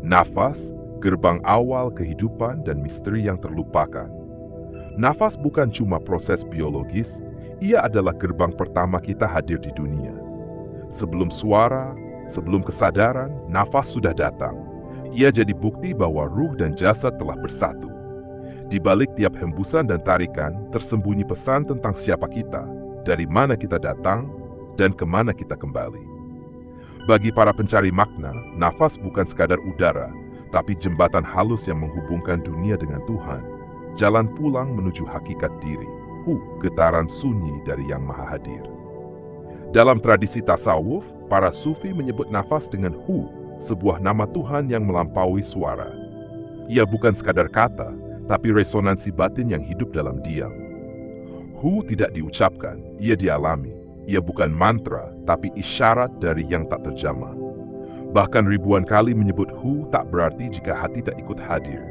Nafas, gerbang awal kehidupan dan misteri yang terlupakan. Nafas bukan cuma proses biologis, ia adalah gerbang pertama kita hadir di dunia. Sebelum suara, sebelum kesadaran, nafas sudah datang. Ia jadi bukti bahwa ruh dan jasad telah bersatu. Di balik tiap hembusan dan tarikan, tersembunyi pesan tentang siapa kita, dari mana kita datang, dan kemana kita kembali. Bagi para pencari makna, nafas bukan sekadar udara, tapi jembatan halus yang menghubungkan dunia dengan Tuhan. Jalan pulang menuju hakikat diri, getaran sunyi dari Yang Maha Hadir. Dalam tradisi tasawuf, para sufi menyebut nafas dengan hu, sebuah nama Tuhan yang melampaui suara. Ia bukan sekadar kata, tapi resonansi batin yang hidup dalam diam. Hu tidak diucapkan, ia dialami. Ia bukan mantra, tapi isyarat dari yang tak terjamah. Bahkan ribuan kali menyebut hu tak berarti jika hati tak ikut hadir.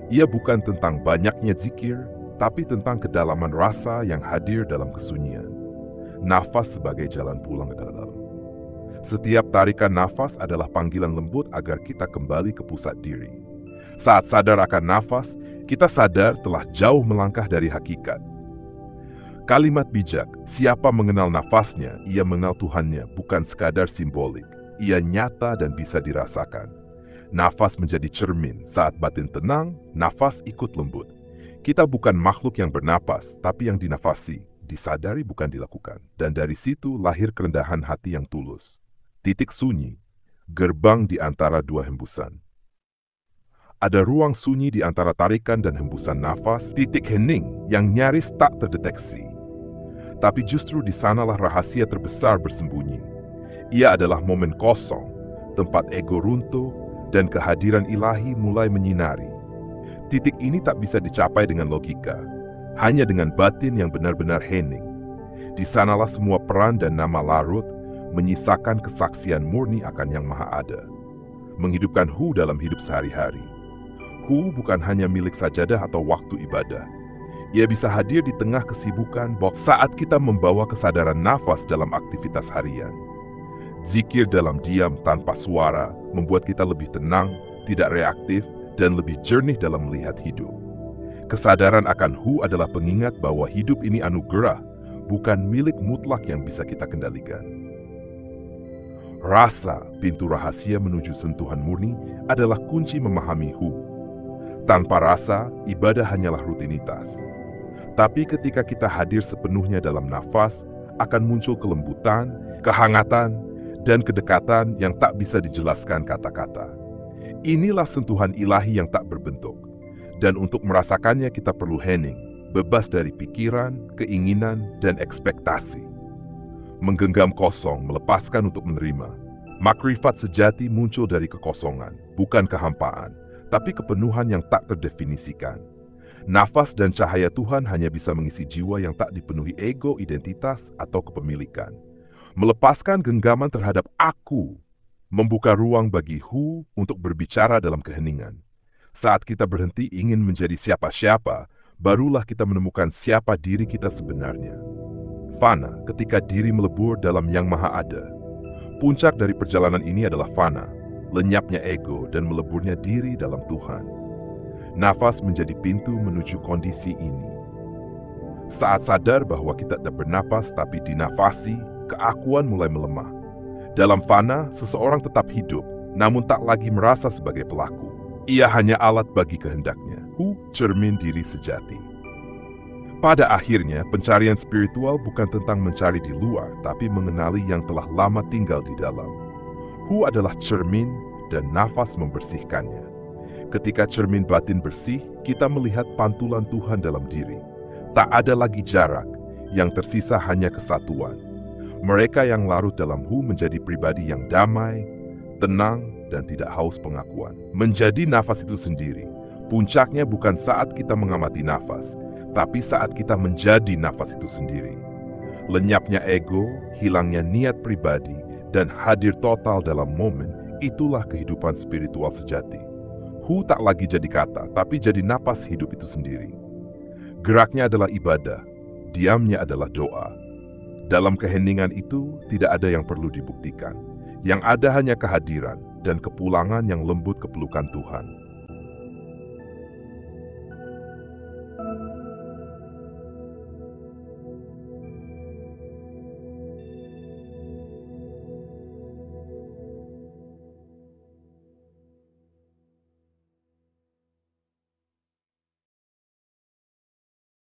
Ia bukan tentang banyaknya zikir, tapi tentang kedalaman rasa yang hadir dalam kesunyian. Nafas sebagai jalan pulang ke dalam. Setiap tarikan nafas adalah panggilan lembut agar kita kembali ke pusat diri. Saat sadar akan nafas, kita sadar telah jauh melangkah dari hakikat. Kalimat bijak, siapa mengenal nafasnya, ia mengenal Tuhannya, bukan sekadar simbolik. Ia nyata dan bisa dirasakan. Nafas menjadi cermin, saat batin tenang, nafas ikut lembut. Kita bukan makhluk yang bernapas, tapi yang dinafasi, disadari bukan dilakukan. Dan dari situ lahir kerendahan hati yang tulus. Titik sunyi, gerbang di antara dua hembusan. Ada ruang sunyi di antara tarikan dan hembusan nafas, titik hening yang nyaris tak terdeteksi. Tapi justru di sanalah rahasia terbesar bersembunyi. Ia adalah momen kosong, tempat ego runtuh, dan kehadiran ilahi mulai menyinari. Titik ini tak bisa dicapai dengan logika, hanya dengan batin yang benar-benar hening. Di sanalah semua peran dan nama larut, menyisakan kesaksian murni akan Yang Maha Ada. Menghidupkan hu dalam hidup sehari-hari. Hu bukan hanya milik sajadah atau waktu ibadah. Ia bisa hadir di tengah kesibukan saat kita membawa kesadaran nafas dalam aktivitas harian. Zikir dalam diam tanpa suara membuat kita lebih tenang, tidak reaktif, dan lebih jernih dalam melihat hidup. Kesadaran akan hu adalah pengingat bahwa hidup ini anugerah, bukan milik mutlak yang bisa kita kendalikan. Rasa, pintu rahasia menuju sentuhan murni, adalah kunci memahami hu. Tanpa rasa, ibadah hanyalah rutinitas. Tapi ketika kita hadir sepenuhnya dalam nafas, akan muncul kelembutan, kehangatan, dan kedekatan yang tak bisa dijelaskan kata-kata. Inilah sentuhan ilahi yang tak berbentuk. Dan untuk merasakannya kita perlu hening, bebas dari pikiran, keinginan, dan ekspektasi. Menggenggam kosong, melepaskan untuk menerima. Makrifat sejati muncul dari kekosongan, bukan kehampaan, tapi kepenuhan yang tak terdefinisikan. Nafas dan cahaya Tuhan hanya bisa mengisi jiwa yang tak dipenuhi ego, identitas, atau kepemilikan. Melepaskan genggaman terhadap aku, membuka ruang bagi hu untuk berbicara dalam keheningan. Saat kita berhenti ingin menjadi siapa-siapa, barulah kita menemukan siapa diri kita sebenarnya. Fana ketika diri melebur dalam Yang Maha Ada. Puncak dari perjalanan ini adalah fana, lenyapnya ego dan meleburnya diri dalam Tuhan. Nafas menjadi pintu menuju kondisi ini. Saat sadar bahwa kita tak bernapas tapi dinafasi, keakuan mulai melemah. Dalam fana, seseorang tetap hidup, namun tak lagi merasa sebagai pelaku. Ia hanya alat bagi kehendaknya. Hu, cermin diri sejati. Pada akhirnya, pencarian spiritual bukan tentang mencari di luar, tapi mengenali yang telah lama tinggal di dalam. Hu adalah cermin dan nafas membersihkannya. Ketika cermin batin bersih, kita melihat pantulan Tuhan dalam diri. Tak ada lagi jarak, yang tersisa hanya kesatuan. Mereka yang larut dalam hu menjadi pribadi yang damai, tenang, dan tidak haus pengakuan. Menjadi nafas itu sendiri, puncaknya bukan saat kita mengamati nafas, tapi saat kita menjadi nafas itu sendiri. Lenyapnya ego, hilangnya niat pribadi, dan hadir total dalam momen, itulah kehidupan spiritual sejati. Hu tak lagi jadi kata, tapi jadi napas hidup itu sendiri. Geraknya adalah ibadah, diamnya adalah doa. Dalam keheningan itu, tidak ada yang perlu dibuktikan. Yang ada hanya kehadiran dan kepulangan yang lembut ke pelukan Tuhan.